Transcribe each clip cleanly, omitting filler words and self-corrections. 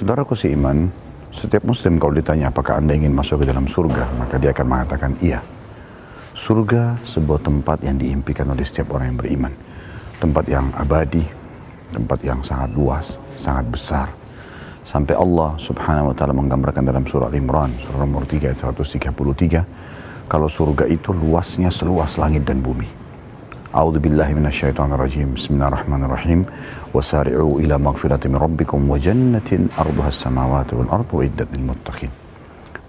Saudaraku seiman, setiap muslim kalau ditanya apakah anda ingin masuk ke dalam surga, maka dia akan mengatakan iya. Surga sebuah tempat yang diimpikan oleh setiap orang yang beriman. Tempat yang abadi, tempat yang sangat luas, sangat besar. Sampai Allah subhanahu wa ta'ala menggambarkan dalam surah Al-Imran, surah nomor 3 ayat 133, kalau surga itu luasnya seluas langit dan bumi. A'udzu billahi minasyaitonir rajim. Bismillahirrahmanirrahim. Wasari'u ila maghfiratin min rabbikum wa jannatin arduhas samawati wal ardu uiddat lil muttaqin.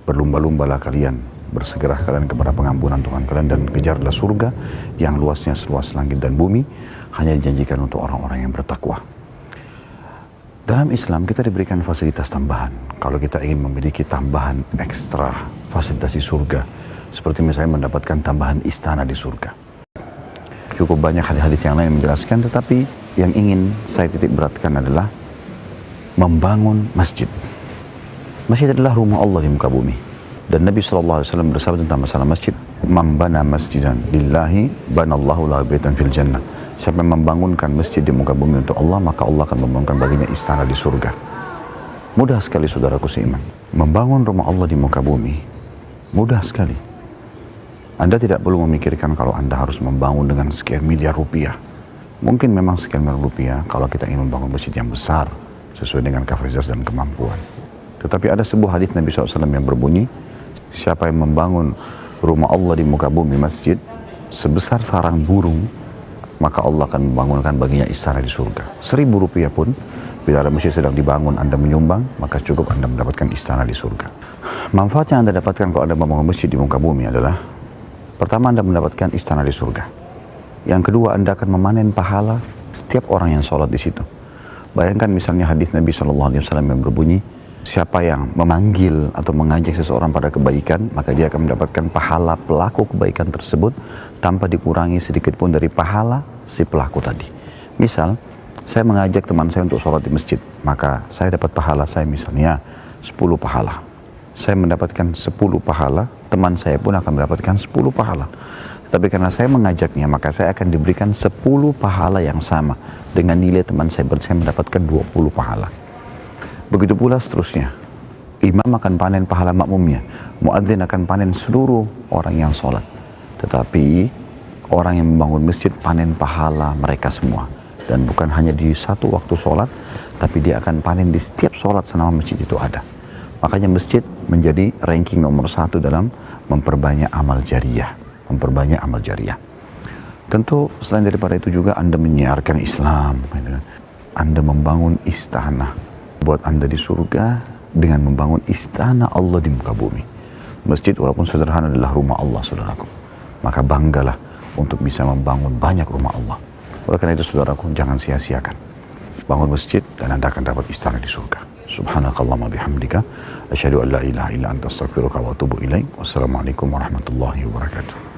Berlumba-lumbalah kalian, bersegera kalian kepada pengampunan Tuhan kalian dan kejarlah surga yang luasnya seluas langit dan bumi, hanya dijanjikan untuk orang-orang yang bertakwa. Dalam Islam kita diberikan fasilitas tambahan. Kalau kita ingin memiliki tambahan ekstra fasilitas di surga, seperti misalnya mendapatkan tambahan istana di surga. Cukup banyak hadis-hadis yang lain menjelaskan, tetapi yang ingin saya titik beratkan adalah membangun masjid. Masjid adalah rumah Allah di muka bumi. Dan Nabi SAW bersabda tentang masalah masjid, "Man bana masjidan lillahi banallahu lahu baitan fil jannah." Siapa yang membangunkan masjid di muka bumi untuk Allah, maka Allah akan membangunkan baginya istana di surga. Mudah sekali saudaraku seiman. Membangun rumah Allah di muka bumi, mudah sekali. Anda tidak perlu memikirkan kalau Anda harus membangun dengan sekian miliar rupiah. Mungkin memang sekian miliar rupiah kalau kita ingin membangun masjid yang besar, sesuai dengan kapasitas dan kemampuan. Tetapi ada sebuah hadis Nabi SAW yang berbunyi, siapa yang membangun rumah Allah di muka bumi, masjid, sebesar sarang burung, maka Allah akan membangunkan baginya istana di surga. 1.000 rupiah pun, bila ada masjid sedang dibangun, Anda menyumbang, maka cukup Anda mendapatkan istana di surga. Manfaat yang Anda dapatkan kalau Anda membangun masjid di muka bumi adalah, pertama, Anda mendapatkan istana di surga. Yang kedua, Anda akan memanen pahala setiap orang yang sholat di situ. Bayangkan misalnya hadis Nabi SAW yang berbunyi, siapa yang memanggil atau mengajak seseorang pada kebaikan, maka dia akan mendapatkan pahala pelaku kebaikan tersebut tanpa dikurangi sedikit pun dari pahala si pelaku tadi. Misal, saya mengajak teman saya untuk sholat di masjid, maka saya dapat pahala saya misalnya 10 pahala. Saya mendapatkan 10 pahala, teman saya pun akan mendapatkan 10 pahala. Tetapi karena saya mengajaknya, maka saya akan diberikan 10 pahala yang sama. Dengan nilai teman saya, berarti saya mendapatkan 20 pahala. Begitu pula seterusnya. Imam akan panen pahala makmumnya. Muadzin akan panen seluruh orang yang sholat. Tetapi orang yang membangun masjid panen pahala mereka semua. Dan bukan hanya di satu waktu sholat, tapi dia akan panen di setiap sholat selama masjid itu ada. Makanya masjid menjadi ranking nomor 1 dalam memperbanyak amal jariah. Memperbanyak amal jariah. Tentu selain daripada itu juga Anda menyiarkan Islam. Anda membangun istana buat Anda di surga dengan membangun istana Allah di muka bumi. Masjid walaupun sederhana adalah rumah Allah, saudaraku. Maka banggalah untuk bisa membangun banyak rumah Allah. Oleh karena itu saudaraku, jangan sia-siakan. Bangun masjid dan Anda akan dapat istana di surga. Subhanakallahumma bihamdika asyhadu an la ilaha illa anta astaghfiruka wa atubu ilaik. Wassalamualaikum warahmatullahi wabarakatuh.